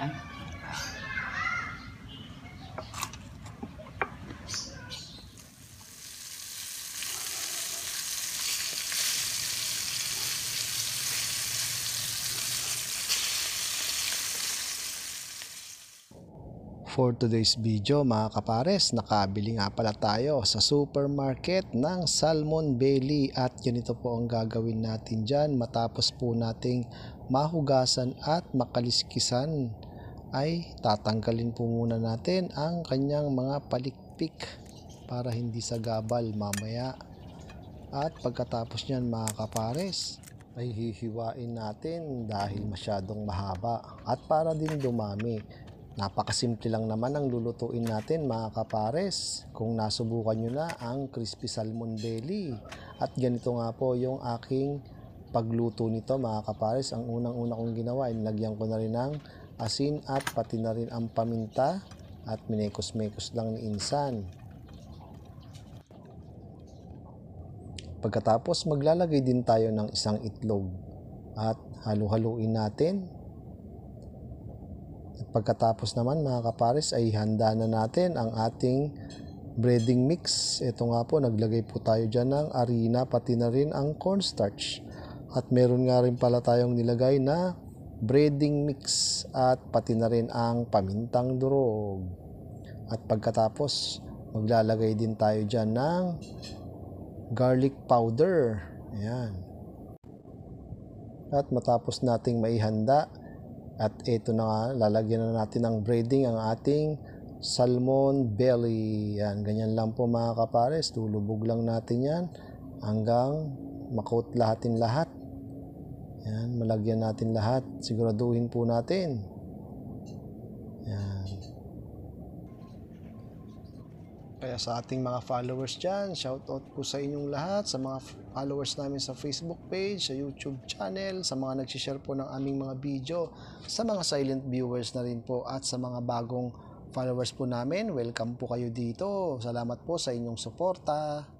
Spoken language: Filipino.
Yan. For today's video mga kapares, nakabili nga pala tayo sa supermarket ng salmon belly at ganito po ang gagawin natin dyan. Matapos po nating mahugasan at makaliskisan ay tatanggalin po muna natin ang kanyang mga palikpik para hindi sagabal mamaya. At pagkatapos nyan mga kapares ay hihiwain natin dahil masyadong mahaba at para din dumami. Napakasimple lang naman ang lulutuin natin mga kapares kung nasubukan nyo na ang crispy salmon belly. At ganito nga po yung aking pagluto nito mga kapares. Ang unang-una kong ginawa ay nilagyan ko na rin ng asin at pati na rin ang paminta at minekos-mekos lang ni Insan. Pagkatapos maglalagay din tayo ng isang itlog at halu-haluin natin. At pagkatapos naman mga kapares ay handa na natin ang ating breading mix. Ito nga po, naglagay po tayo dyan ng harina pati na rin ang cornstarch. At meron nga rin pala tayong nilagay na breading mix at pati na rin ang pamintang durog. At pagkatapos maglalagay din tayo dyan ng garlic powder. Ayan. At matapos nating maihanda, at ito na nga, lalagyan na natin ng breading ang ating salmon belly. Yan, ganyan lang po mga kapares. Tulubog lang natin yan hanggang makot lahatin lahat. Yan, malagyan natin lahat. Siguraduhin po natin. Yan. Kaya sa ating mga followers dyan, shoutout po sa inyong lahat, sa mga followers namin sa Facebook page, sa YouTube channel, sa mga nagsishare po ng aming mga video, sa mga silent viewers na rin po at sa mga bagong followers po namin, welcome po kayo dito. Salamat po sa inyong suporta.